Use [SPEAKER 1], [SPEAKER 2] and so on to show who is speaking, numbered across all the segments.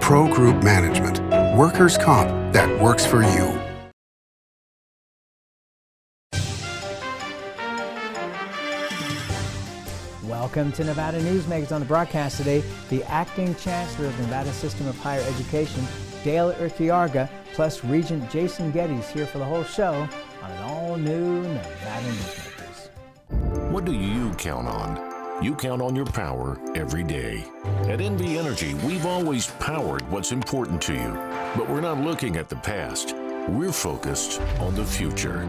[SPEAKER 1] Pro Group Management, workers' comp that works for you.
[SPEAKER 2] Welcome to Nevada Newsmakers. On the broadcast today, the acting Chancellor of the Nevada System of Higher Education, Dale Erquiaga, plus Regent Jason Geddes here for the whole show on an all-new Nevada Newsmakers.
[SPEAKER 3] What do you count on? You count on your power every day. At NV Energy, we've always powered what's important to you, but we're not looking at the past. We're focused on the future.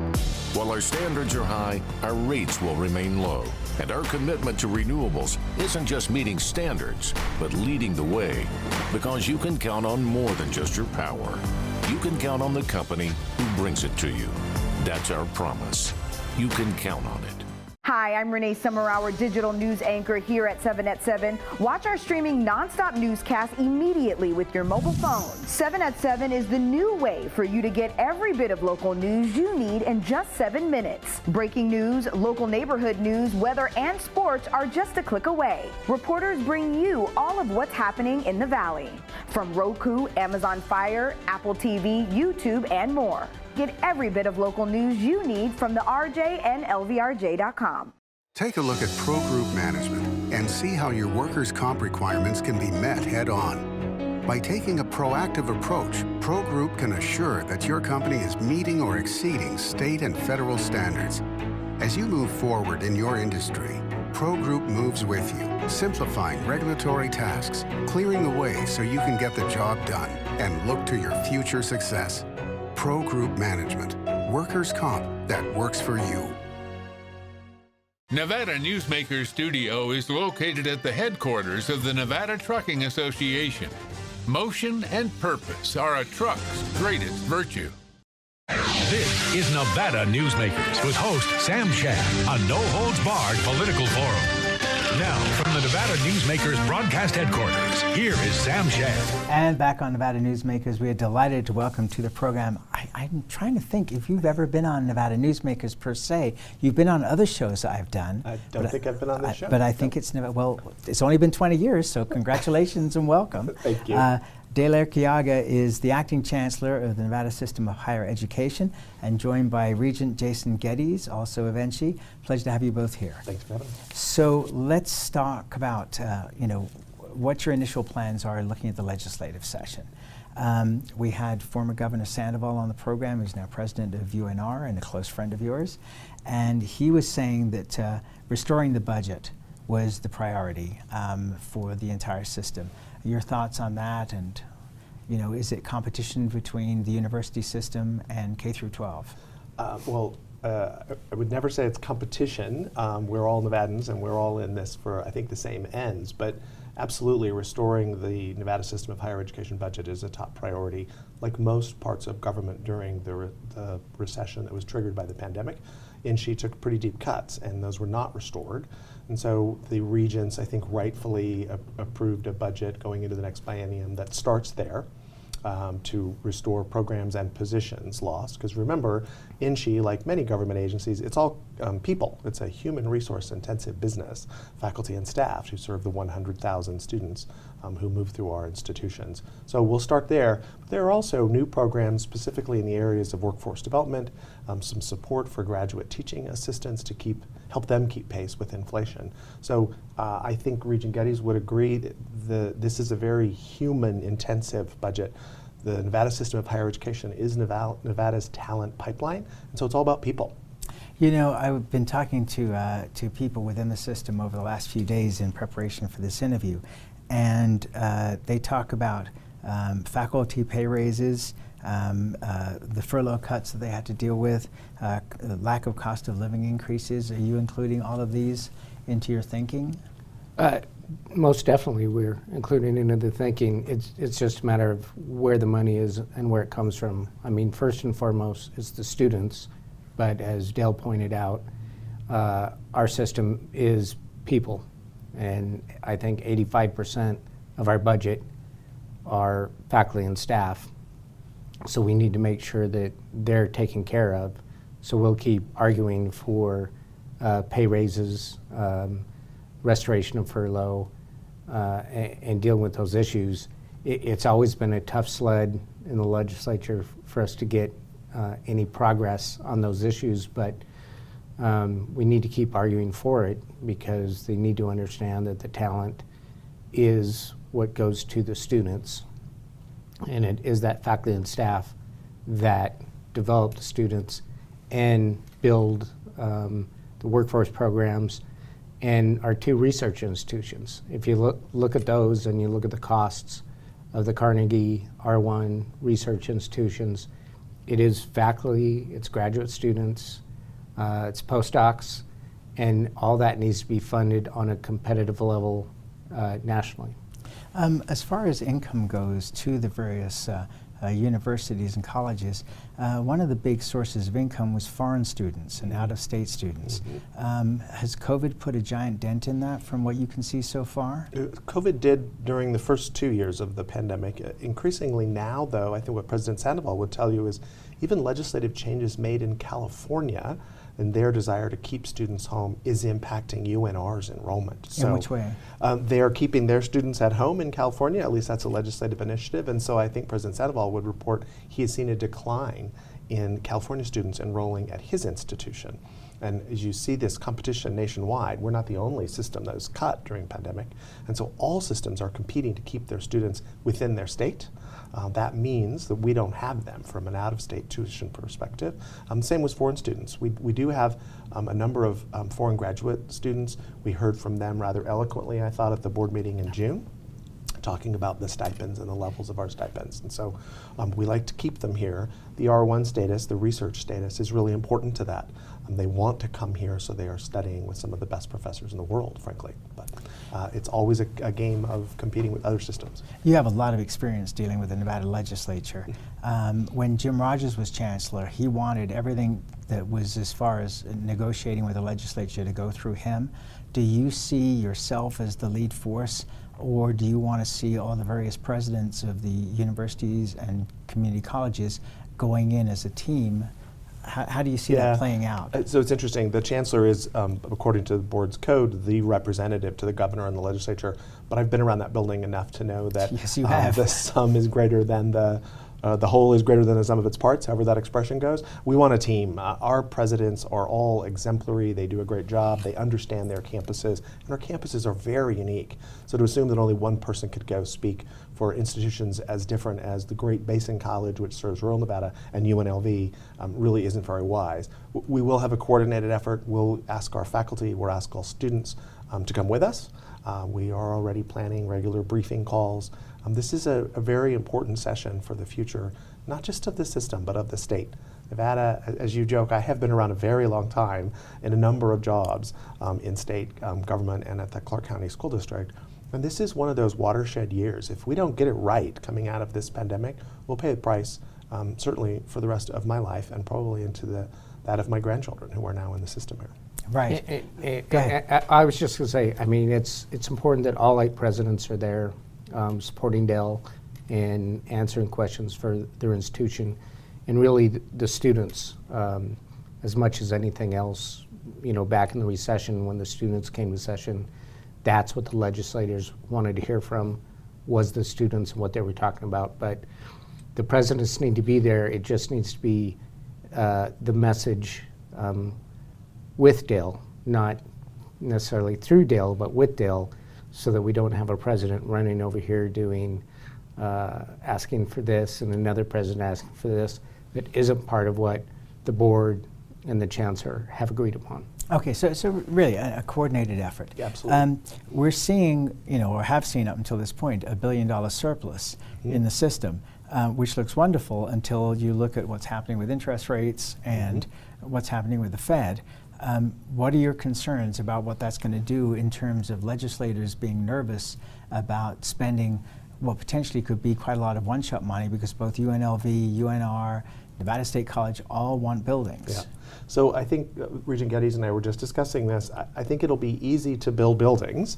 [SPEAKER 3] While our standards are high, our rates will remain low. And our commitment to renewables isn't just meeting standards, but leading the way. Because you can count on more than just your power. You can count on the company who brings it to you. That's our promise. You can count on it.
[SPEAKER 4] Hi, I'm Renee Summerhour, digital news anchor here at 7 at 7. Watch our streaming nonstop newscast immediately with your mobile phone. 7 at 7 is the new way for you to get every bit of local news you need in just 7 minutes. Breaking news, local neighborhood news, weather, and sports are just a click away. Reporters bring you all of what's happening in the Valley. From Roku, Amazon Fire, Apple TV, YouTube, and more. Get every bit of local news you need from the RJ and LVRJ.com.
[SPEAKER 1] Take a look at Pro Group Management and see how your workers' comp requirements can be met head-on. By taking a proactive approach, Pro Group can assure that your company is meeting or exceeding state and federal standards. As you move forward in your industry, Pro Group moves with you, simplifying regulatory tasks, clearing the way so you can get the job done and look to your future success. Pro Group Management, workers' comp that works for you.
[SPEAKER 5] Nevada Newsmakers Studio is located at the headquarters of the Nevada Trucking Association. Motion and purpose are a truck's greatest virtue.
[SPEAKER 6] This is Nevada Newsmakers with host Sam Shad, a no-holds-barred political forum. Now, from the Nevada Newsmakers broadcast headquarters, here is Sam Shad.
[SPEAKER 2] And back on Nevada Newsmakers, we are delighted to welcome to the program. I'm trying to think if you've ever been on Nevada Newsmakers per se. You've been on other shows I've done.
[SPEAKER 7] I don't think I've been on this show.
[SPEAKER 2] But I think it's never, well, it's only been 20 years, so congratulations and welcome.
[SPEAKER 7] Thank you.
[SPEAKER 2] Dale Erquiaga is the acting Chancellor of the Nevada System of Higher Education and joined by Regent Jason Geddes, also of NSHE. Pleasure to have you both here.
[SPEAKER 7] Thanks for having me.
[SPEAKER 2] So let's talk about, what your initial plans are looking at the legislative session. We had former Governor Sandoval on the program, who's now president of UNR and a close friend of yours. And he was saying that restoring the budget was the priority for the entire system. Your thoughts on that, and is it competition between the university system and K through 12?
[SPEAKER 7] I would never say it's competition. We're all Nevadans and we're all in this for, I think, the same ends, but absolutely restoring the Nevada System of Higher Education budget is a top priority. Like most parts of government during the recession that was triggered by the pandemic, NSHE took pretty deep cuts and those were not restored. And so the regents, I think, rightfully approved a budget going into the next biennium that starts there to restore programs and positions lost. Because remember, NSHE, like many government agencies, it's all people. It's a human resource intensive business, faculty and staff who serve the 100,000 students who move through our institutions. So we'll start there. But there are also new programs specifically in the areas of workforce development, some support for graduate teaching assistants to help them keep pace with inflation. So I think Regent Geddes would agree that this is a very human-intensive budget. The Nevada System of Higher Education is Nevada's talent pipeline, and so it's all about people.
[SPEAKER 2] I've been talking to people within the system over the last few days in preparation for this interview, and they talk about faculty pay raises, the furlough cuts that they had to deal with, lack of cost of living increases. Are you including all of these into your thinking?
[SPEAKER 8] Most definitely, we're including it into the thinking. It's just a matter of where the money is and where it comes from. I mean, first and foremost, it's the students, but as Dale pointed out, our system is people, and I think 85% of our budget are faculty and staff. So we need to make sure that they're taken care of. So we'll keep arguing for pay raises, restoration of furlough, and dealing with those issues. it's always been a tough sled in the legislature for us to get any progress on those issues, but we need to keep arguing for it because they need to understand that the talent is what goes to the students, and it is that faculty and staff that develop the students and build the workforce programs and our 2 research institutions. If you look at those and you look at the costs of the Carnegie R1 research institutions, it is faculty, it's graduate students, it's postdocs, and all that needs to be funded on a competitive level nationally.
[SPEAKER 2] As far as income goes to the various universities and colleges, one of the big sources of income was foreign students and out-of-state students. Has COVID put a giant dent in that from what you can see so far?
[SPEAKER 7] COVID did during the first 2 years of the pandemic. Increasingly now, though, I think what President Sandoval would tell you is even legislative changes made in California and their desire to keep students home is impacting UNR's enrollment.
[SPEAKER 2] In which way?
[SPEAKER 7] They are keeping their students at home in California, at least that's a legislative initiative, and so I think President Sandoval would report he has seen a decline in California students enrolling at his institution. And as you see this competition nationwide, we're not the only system that was cut during pandemic, and so all systems are competing to keep their students within their state. That means that we don't have them from an out-of-state tuition perspective. Same with foreign students. We do have a number of foreign graduate students. We heard from them rather eloquently, I thought, at the board meeting in June, talking about the stipends and the levels of our stipends. And so we like to keep them here. The R1 status, the research status, is really important to that. They want to come here, so they are studying with some of the best professors in the world, frankly. But it's always a game of competing with other systems.
[SPEAKER 2] You have a lot of experience dealing with the Nevada legislature. When Jim Rogers was chancellor, he wanted everything that was as far as negotiating with the legislature to go through him. Do you see yourself as the lead force, or do you want to see all the various presidents of the universities and community colleges going in as a team? How do you see that playing out?
[SPEAKER 7] So it's interesting. The chancellor is, according to the board's code, the representative to the governor and the legislature. But I've been around that building enough to know that
[SPEAKER 2] yes, you have.
[SPEAKER 7] The sum is greater than the whole is greater than the sum of its parts, however that expression goes. We want a team. Our presidents are all exemplary. They do a great job. They understand their campuses, and our campuses are very unique. So to assume that only one person could go speak for institutions as different as the Great Basin College, which serves rural Nevada, and UNLV really isn't very wise. We will have a coordinated effort. We'll ask our faculty, we'll ask all students to come with us. We are already planning regular briefing calls. This is a very important session for the future, not just of the system, but of the state. Nevada, as you joke, I have been around a very long time in a number of jobs in state government and at the Clark County School District. And this is one of those watershed years. If we don't get it right coming out of this pandemic, we'll pay the price, certainly for the rest of my life and probably into that of my grandchildren who are now in the system here.
[SPEAKER 2] Right.
[SPEAKER 8] Go ahead. I was just going to say, I mean, it's important that all 8 presidents are there supporting Dell and answering questions for their institution. And really the students, as much as anything else, you know, back in the recession when the students came to session, that's what the legislators wanted to hear from, was the students and what they were talking about. But the presidents need to be there. It just needs to be the message with Dale, not necessarily through Dale, but with Dale, so that we don't have a president running over here doing, asking for this and another president asking for this that isn't part of what the board and the chancellor have agreed upon.
[SPEAKER 2] Okay, so really a coordinated effort.
[SPEAKER 7] Yeah, absolutely.
[SPEAKER 2] We're seeing, you know, or have seen up until this point, $1 billion surplus in the system, which looks wonderful until you look at what's happening with interest rates and what's happening with the Fed. What are your concerns about what that's going to do in terms of legislators being nervous about spending what potentially could be quite a lot of one-shot money, because both UNLV, UNR, Nevada State College all want buildings?
[SPEAKER 7] Yeah. So I think Regent Geddes and I were just discussing this. I think it'll be easy to build buildings,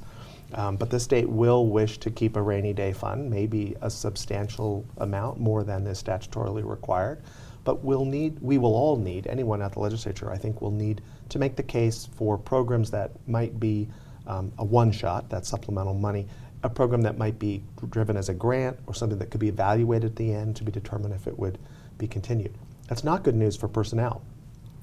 [SPEAKER 7] but the state will wish to keep a rainy day fund, maybe a substantial amount more than is statutorily required. But we will all need, anyone at the legislature, I think, will need to make the case for programs that might be a one-shot, that supplemental money, a program that might be driven as a grant or something that could be evaluated at the end to be determined if it would be continued. That's not good news for personnel.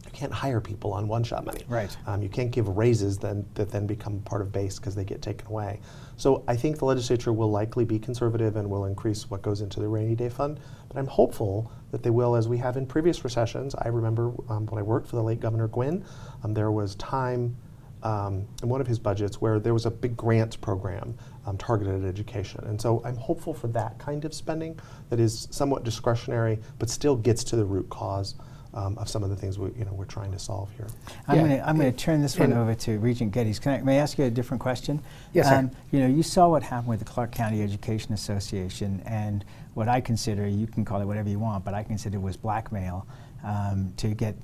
[SPEAKER 7] You can't hire people on one-shot money.
[SPEAKER 2] Right.
[SPEAKER 7] You can't give raises that then become part of base because they get taken away. So I think the legislature will likely be conservative and will increase what goes into the rainy day fund. But I'm hopeful that they will, as we have in previous recessions. I remember when I worked for the late Governor Gwynn, there was time in one of his budgets where there was a big grant program targeted at education. And so I'm hopeful for that kind of spending that is somewhat discretionary but still gets to the root cause of some of the things we're trying to solve here.
[SPEAKER 2] I'm going to turn this one over to Regent Geddes. May I ask you a different question?
[SPEAKER 8] Yes, sir.
[SPEAKER 2] You saw what happened with the Clark County Education Association, and what I consider, you can call it whatever you want, but I consider was blackmail to get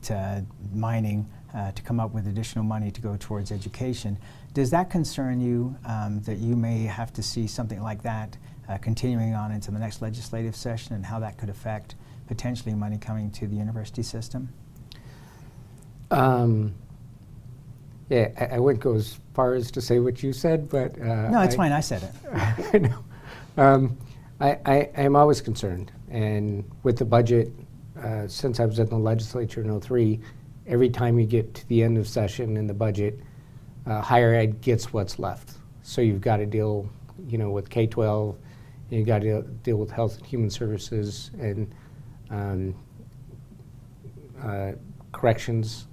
[SPEAKER 2] mining to come up with additional money to go towards education. Does that concern you, that you may have to see something like that continuing on into the next legislative session, and how that could affect potentially money coming to the university system?
[SPEAKER 8] Yeah, I wouldn't go as far as to say what you said, but
[SPEAKER 2] no, it's fine. I said it.
[SPEAKER 8] I know. I am always concerned, and with the budget, since I was in the legislature in '03, every time you get to the end of session in the budget, higher ed gets what's left. So you've got to deal, with K-12, and you've got to deal with health and human services and corrections.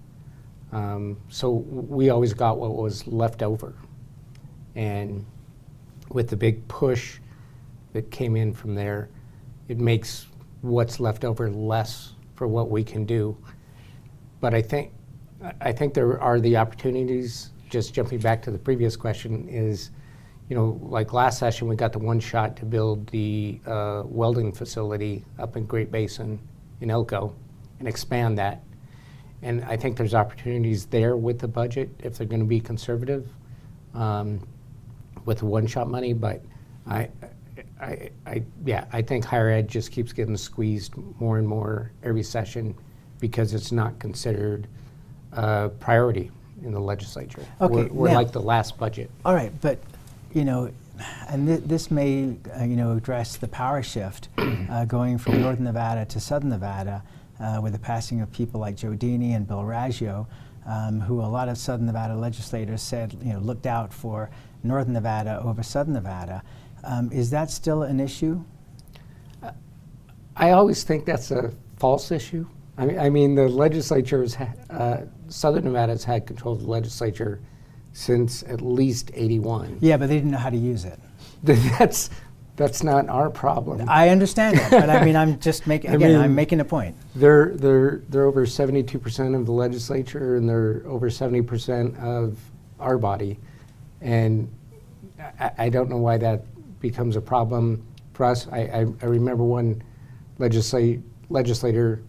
[SPEAKER 8] So we always got what was left over. And with the big push that came in from there, it makes what's left over less for what we can do. But I think there are the opportunities. Just jumping back to the previous question is, like last session, we got the one shot to build the welding facility up in Great Basin in Elko and expand that. And I think there's opportunities there with the budget if they're going to be conservative with the one-shot money. But I think higher ed just keeps getting squeezed more and more every session because it's not considered a priority in the legislature.
[SPEAKER 2] Okay,
[SPEAKER 8] we're
[SPEAKER 2] now,
[SPEAKER 8] like the last budget.
[SPEAKER 2] All right, but and this may address the power shift going from Northern Nevada to Southern Nevada with the passing of people like Joe Dini and Bill Raggio, who a lot of Southern Nevada legislators said looked out for Northern Nevada over Southern Nevada. Is that still an issue?
[SPEAKER 8] I always think that's a false issue. I mean the legislatures, Southern Nevada's had control of the legislature since at least '81.
[SPEAKER 2] Yeah, but they didn't know how to use it.
[SPEAKER 8] That's not our problem.
[SPEAKER 2] I understand that, but I mean, I'm just making I'm making a point.
[SPEAKER 8] They're over 72% of the legislature, and they're over 70% of our body, and I don't know why that becomes a problem for us. I remember one legislator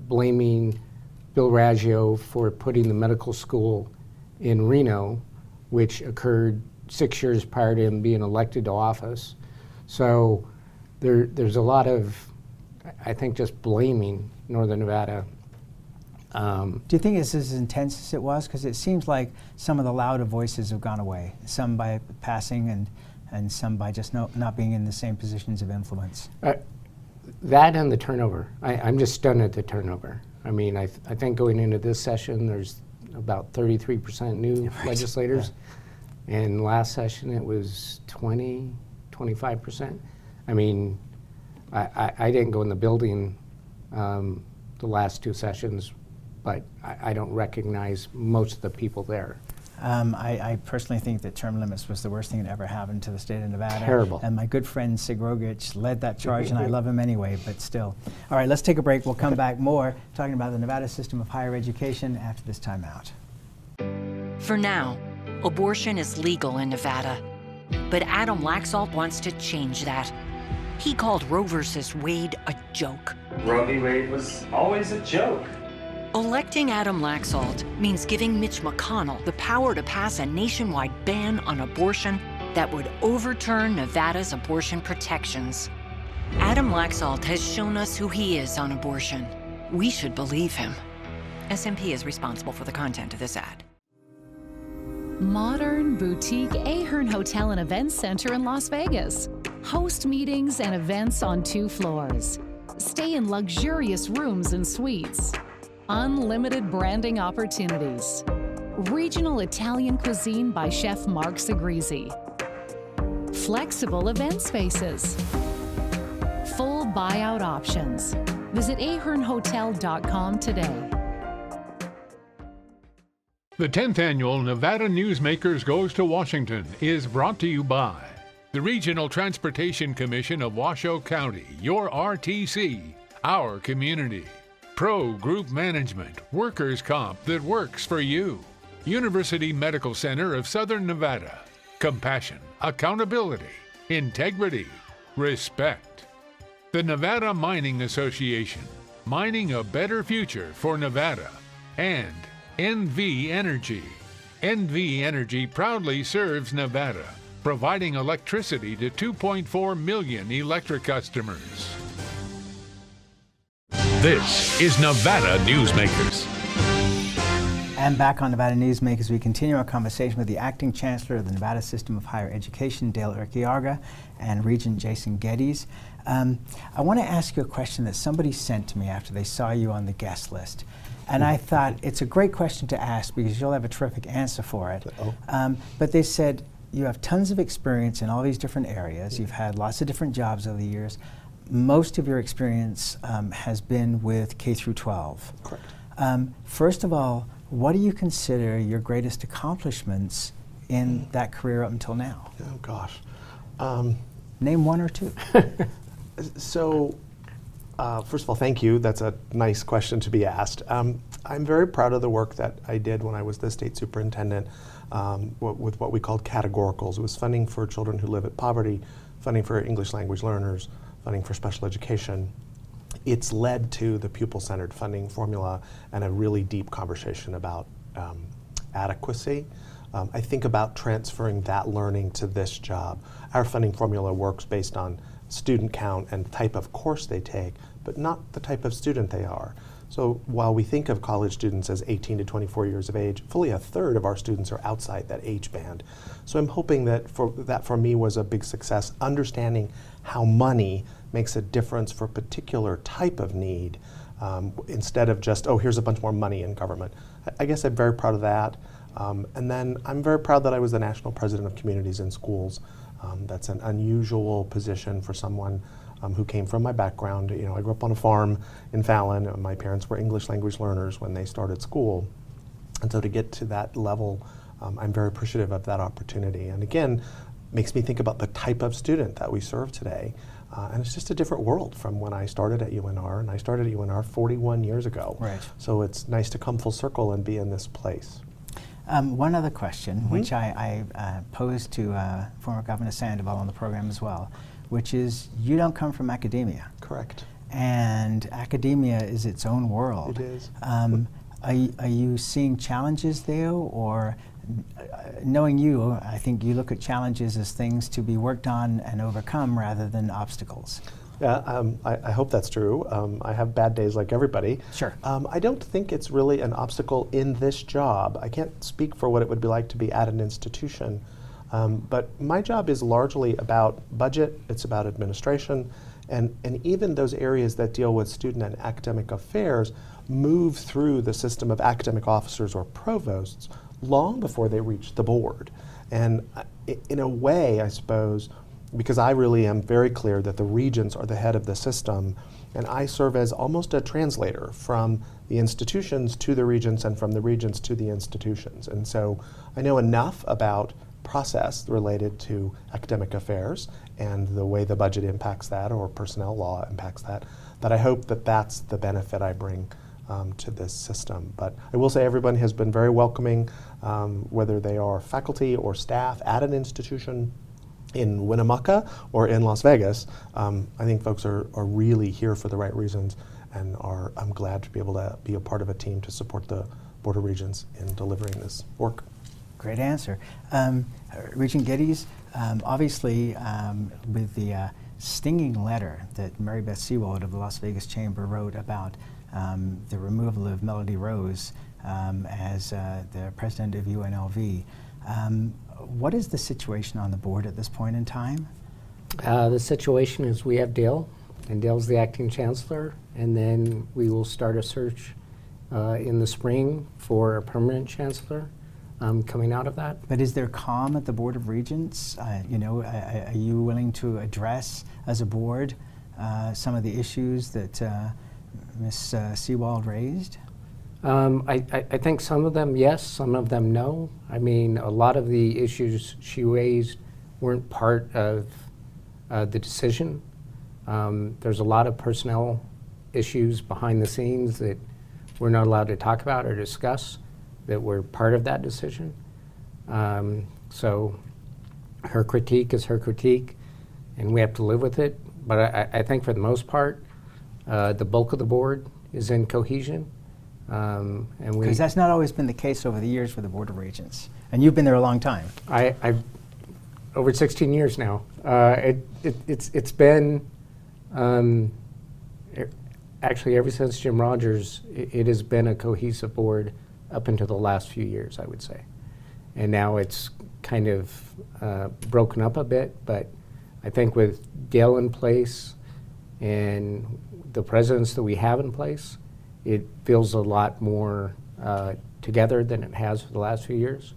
[SPEAKER 8] blaming Bill Raggio for putting the medical school in Reno, which occurred 6 years prior to him being elected to office. So there's a lot of, I think, just blaming Northern Nevada.
[SPEAKER 2] Do you think it's as intense as it was? Because it seems like some of the louder voices have gone away, some by passing and some by just not being in the same positions of influence.
[SPEAKER 8] That and the turnover. I'm just stunned at the turnover. I mean, I think going into this session, there's about 33% new legislators. Yeah. And last session, it was 25%. I mean, I didn't go in the building the last two sessions, but I don't recognize most of the people there.
[SPEAKER 2] I personally think that term limits was the worst thing that ever happened to the state of Nevada.
[SPEAKER 8] Terrible.
[SPEAKER 2] And my good friend Sig Rogich led that charge, and I love him anyway, but still. All right, let's take a break. We'll come back more talking about the Nevada system of higher education after this time out.
[SPEAKER 9] For now, abortion is legal in Nevada, but Adam Laxalt wants to change that. He called Roe versus Wade a joke.
[SPEAKER 10] Roe v. Wade was always a joke.
[SPEAKER 9] Electing Adam Laxalt means giving Mitch McConnell the power to pass a nationwide ban on abortion that would overturn Nevada's abortion protections. Adam Laxalt has shown us who he is on abortion. We should believe him. SMP is responsible for the content of this ad.
[SPEAKER 11] Modern boutique Ahern Hotel and Events Center in Las Vegas. Host meetings and events on 2 floors. Stay in luxurious rooms and suites. Unlimited branding opportunities. Regional Italian cuisine by Chef Mark Segrisi. Flexible event spaces. Full buyout options. Visit ahernhotel.com today.
[SPEAKER 5] The 10th annual Nevada Newsmakers Goes to Washington is brought to you by the Regional Transportation Commission of Washoe County, your RTC, our community. Pro Group Management, workers' comp that works for you. University Medical Center of Southern Nevada. Compassion, accountability, integrity, respect. The Nevada Mining Association, mining a better future for Nevada. And NV Energy. NV Energy proudly serves Nevada, providing electricity to 2.4 million electric customers.
[SPEAKER 6] This is Nevada Newsmakers.
[SPEAKER 2] And back on Nevada Newsmakers, we continue our conversation with the Acting Chancellor of the Nevada System of Higher Education, Dale Erquiaga, and Regent Jason Geddes. I want to ask you a question that somebody sent to me after they saw you on the guest list. And I thought it's a great question to ask because you'll have a terrific answer for it. But they said, you have tons of experience in all these different areas. You've had lots of different jobs over the years. Most of your experience has been with K through 12.
[SPEAKER 7] Correct.
[SPEAKER 2] First of all, what do you consider your greatest accomplishments in that career up until now?
[SPEAKER 7] Oh, gosh.
[SPEAKER 2] Name 1 or 2.
[SPEAKER 7] So, first of all, thank you. That's a nice question to be asked. I'm very proud of the work that I did when I was the state superintendent with what we called categoricals. It was funding for children who live at poverty, funding for English language learners, funding for special education. It's led to the pupil-centered funding formula and a really deep conversation about adequacy. I think about transferring that learning to this job. Our funding formula works based on student count and type of course they take, but not the type of student they are. So while we think of college students as 18 to 24 years of age, fully a third of our students are outside that age band. So I'm hoping that for me was a big success, understanding how money makes a difference for a particular type of need, instead of just, oh, here's a bunch more money in government. I guess I'm very proud of that. And then I'm very proud that I was the National President of Communities and Schools. That's an unusual position for someone who came from my background. You know, I grew up on a farm in Fallon. My parents were English language learners when they started school. And so to get to that level, I'm very appreciative of that opportunity. And again, makes me think about the type of student that we serve today. And it's just a different world from when I started at UNR, and I started at UNR 41 years ago.
[SPEAKER 2] Right.
[SPEAKER 7] So it's nice to come full circle and be in this place.
[SPEAKER 2] One other question, which I posed to former Governor Sandoval on the program as well, which is, you don't come from academia.
[SPEAKER 7] Correct.
[SPEAKER 2] And academia is its own world.
[SPEAKER 7] It is.
[SPEAKER 2] Are you seeing challenges there, or knowing you, I think you look at challenges as things to be worked on and overcome rather than obstacles?
[SPEAKER 7] Yeah, I hope that's true. I have bad days like everybody.
[SPEAKER 2] Sure.
[SPEAKER 7] I don't think it's really an obstacle in this job. I can't speak for what it would be like to be at an institution, but my job is largely about budget, it's about administration, and even those areas that deal with student and academic affairs move through the system of academic officers or provosts long before they reach the board. And in a way, I suppose, because I really am very clear that the regents are the head of the system, and I serve as almost a translator from the institutions to the regents and from the regents to the institutions. And so I know enough about process related to academic affairs and the way the budget impacts that or personnel law impacts that, that I hope that that's the benefit I bring to this system. But I will say everyone has been very welcoming, whether they are faculty or staff at an institution in Winnemucca or in Las Vegas. I think folks are really here for the right reasons, and I'm glad to be able to be a part of a team to support the Board of Regents in delivering this work.
[SPEAKER 2] Great answer. Regent Geddes, obviously with the stinging letter that Mary Beth Seawald of the Las Vegas Chamber wrote about the removal of Melody Rose as the president of UNLV, What is the situation on the board at this point in time?
[SPEAKER 8] The situation is we have Dale, and Dale's the acting chancellor, and then we will start a search in the spring for a permanent chancellor coming out of that.
[SPEAKER 2] But is there calm at the Board of Regents? Are you willing to address as a board some of the issues that Ms. Seawald raised?
[SPEAKER 8] I think some of them yes, some of them no. I mean, a lot of the issues she raised weren't part of the decision. There's a lot of personnel issues behind the scenes that we're not allowed to talk about or discuss that were part of that decision. So her critique is her critique, and we have to live with it. But I think for the most part, the bulk of the board is in cohesion.
[SPEAKER 2] Because that's not always been the case over the years for the Board of Regents. And you've been there a long time.
[SPEAKER 8] I've over 16 years now. It's been, actually ever since Jim Rogers, it has been a cohesive board up until the last few years, I would say. And now it's kind of broken up a bit, but I think with Dale in place and the presidents that we have in place, it feels a lot more together than it has for the last few years.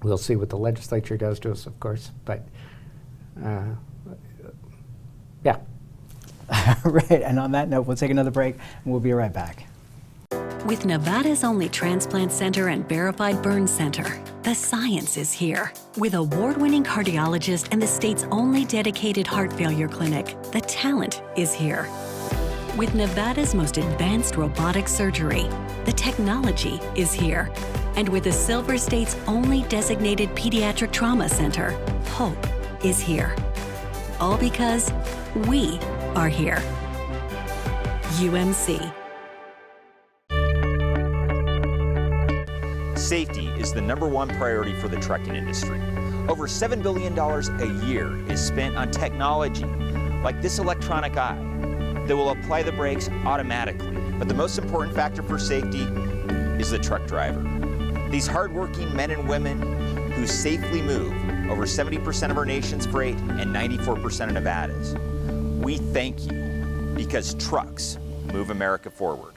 [SPEAKER 8] We'll see what the legislature does to us, of course, but yeah.
[SPEAKER 2] Right, and on that note, we'll take another break, and we'll be right back.
[SPEAKER 12] With Nevada's only transplant center and verified burn center, the science is here. With award-winning cardiologist and the state's only dedicated heart failure clinic, the talent is here. With Nevada's most advanced robotic surgery, the technology is here. And with the Silver State's only designated pediatric trauma center, hope is here. All because we are here. UMC.
[SPEAKER 13] Safety is the #1 priority for the trucking industry. Over $7 billion a year is spent on technology like this electronic eye that will apply the brakes automatically. But the most important factor for safety is the truck driver. These hardworking men and women who safely move over 70% of our nation's freight and 94% of Nevada's. We thank you because trucks move America forward.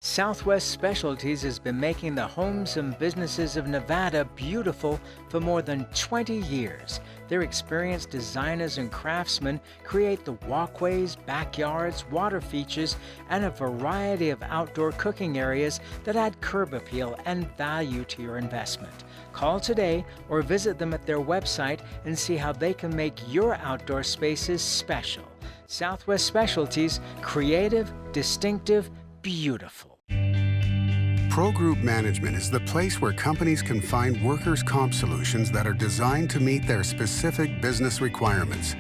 [SPEAKER 2] Southwest Specialties has been making the homes and businesses of Nevada beautiful for more than 20 years. Their experienced designers and craftsmen create the walkways, backyards, water features, and a variety of outdoor cooking areas that add curb appeal and value to your investment. Call today or visit them at their website and see how they can make your outdoor spaces special. Southwest Specialties, creative, distinctive, beautiful.
[SPEAKER 1] Pro Group Management is the place where companies can find workers' comp solutions that are designed to meet their specific business requirements.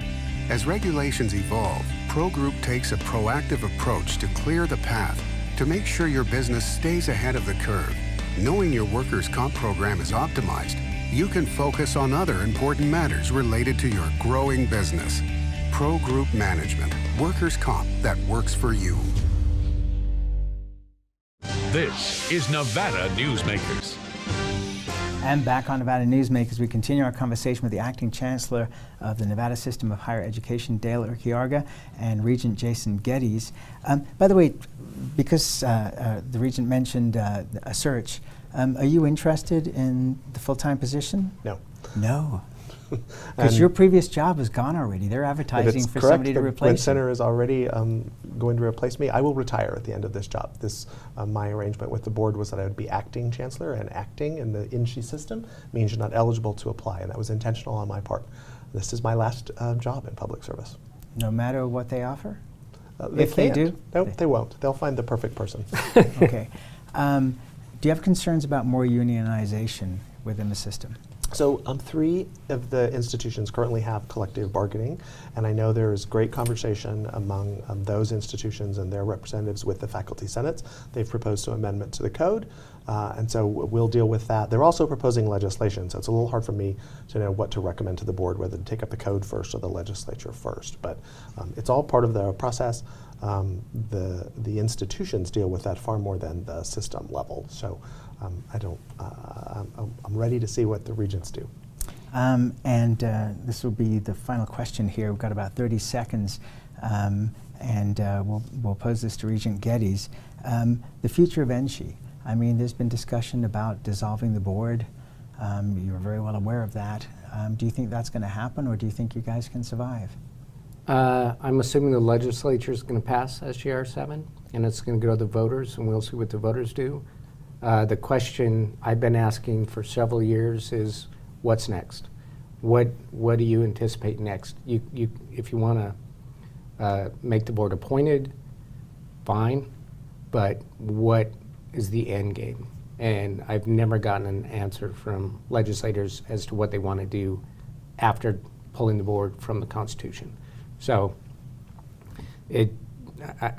[SPEAKER 1] As regulations evolve, Pro Group takes a proactive approach to clear the path to make sure your business stays ahead of the curve. Knowing your workers' comp program is optimized, you can focus on other important matters related to your growing business. Pro Group Management, workers' comp that works for you.
[SPEAKER 6] This is Nevada Newsmakers.
[SPEAKER 2] And back on Nevada Newsmakers, we continue our conversation with the Acting Chancellor of the Nevada System of Higher Education, Dale Erquiaga, and Regent Jason Geddes. By the way, because the Regent mentioned a search, are you interested in the full-time position?
[SPEAKER 7] No.
[SPEAKER 2] No. Because your previous job is gone already. They're advertising for somebody to replace you.
[SPEAKER 7] The center is already going to replace me. I will retire at the end of this job. My arrangement with the board was that I would be acting chancellor, and acting in the NSHE system means you're not eligible to apply, and that was intentional on my part. This is my last job in public service.
[SPEAKER 2] No matter what they offer?
[SPEAKER 7] They do? No, they won't. They'll find the perfect person.
[SPEAKER 2] Okay. Do you have concerns about more unionization within the system?
[SPEAKER 7] So 3 of the institutions currently have collective bargaining, and I know there is great conversation among those institutions and their representatives with the faculty senates. They've proposed an amendment to the code, and so we'll deal with that. They're also proposing legislation, so it's a little hard for me to know what to recommend to the board, whether to take up the code first or the legislature first, but it's all part of the process. The institutions deal with that far more than the system level, so I'm ready to see what the regents do.
[SPEAKER 2] This will be the final question here. We've got about 30 seconds, we'll pose this to Regent Geddes. The future of NSHE. I mean, there's been discussion about dissolving the board. You're very well aware of that. Do you think that's going to happen, or do you think you guys can survive?
[SPEAKER 8] I'm assuming the legislature is going to pass SGR 7, and it's going to go to the voters, and we'll see what the voters do. The question I've been asking for several years is, what's next? What do you anticipate next? If you want to make the board appointed, fine, but what is the end game? And I've never gotten an answer from legislators as to what they want to do after pulling the board from the Constitution. So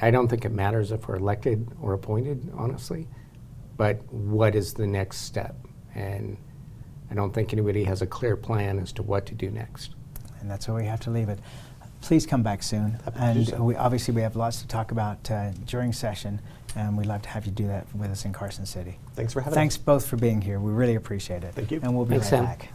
[SPEAKER 8] I don't think it matters if we're elected or appointed, honestly, but what is the next step? And I don't think anybody has a clear plan as to what to do next.
[SPEAKER 2] And that's where we have to leave it. Please come back soon. And obviously we have lots to talk about during session, and we'd love to have you do that with us in Carson City.
[SPEAKER 7] Thanks for having us.
[SPEAKER 2] Thanks both for being here. We really appreciate it.
[SPEAKER 7] Thank you.
[SPEAKER 2] And we'll be right back.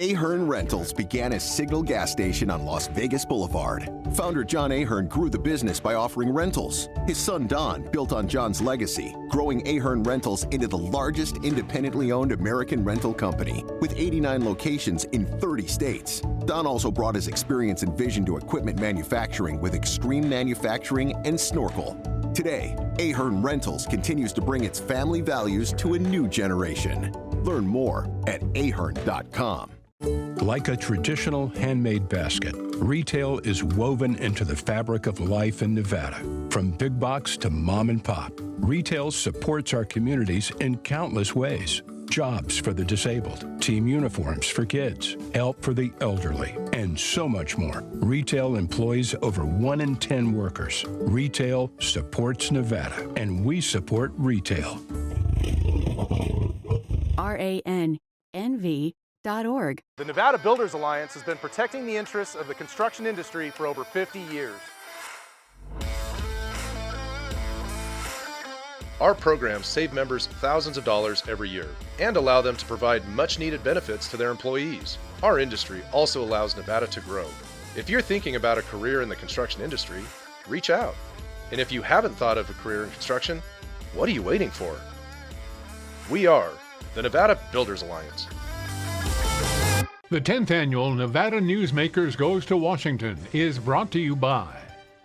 [SPEAKER 14] Ahern Rentals began as Signal Gas Station on Las Vegas Boulevard. Founder John Ahern grew the business by offering rentals. His son Don built on John's legacy, growing Ahern Rentals into the largest independently owned American rental company, with 89 locations in 30 states. Don also brought his experience and vision to equipment manufacturing with Extreme Manufacturing and Snorkel. Today, Ahern Rentals continues to bring its family values to a new generation. Learn more at ahern.com.
[SPEAKER 6] Like a traditional handmade basket, retail is woven into the fabric of life in Nevada. From big box to mom and pop, retail supports our communities in countless ways. Jobs for the disabled, team uniforms for kids, help for the elderly, and so much more. Retail employs over 1 in 10 workers. Retail supports Nevada, and we support retail.
[SPEAKER 15] RANNV.org.
[SPEAKER 16] The Nevada Builders Alliance has been protecting the interests of the construction industry for over 50 years. Our programs save members thousands of dollars every year and allow them to provide much-needed benefits to their employees. Our industry also allows Nevada to grow. If you're thinking about a career in the construction industry, reach out. And if you haven't thought of a career in construction, what are you waiting for? We are the Nevada Builders Alliance.
[SPEAKER 5] The 10th Annual Nevada Newsmakers Goes to Washington is brought to you by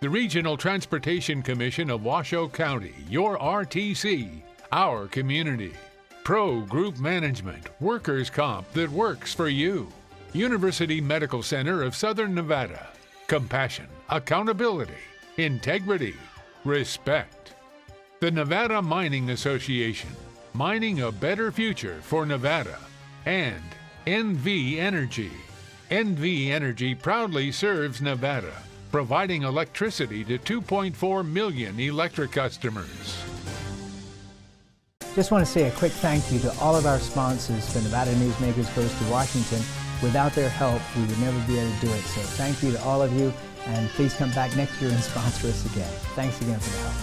[SPEAKER 5] the Regional Transportation Commission of Washoe County, your RTC, our community. Pro Group Management, workers' comp that works for you. University Medical Center of Southern Nevada. Compassion, accountability, integrity, respect. The Nevada Mining Association, mining a better future for Nevada. And NV Energy. NV Energy proudly serves Nevada, providing electricity to 2.4 million electric customers.
[SPEAKER 2] Just want to say a quick thank you to all of our sponsors for Nevada Newsmakers Goes to Washington. Without their help, we would never be able to do it. So thank you to all of you, and please come back next year and sponsor us again. Thanks again for the help.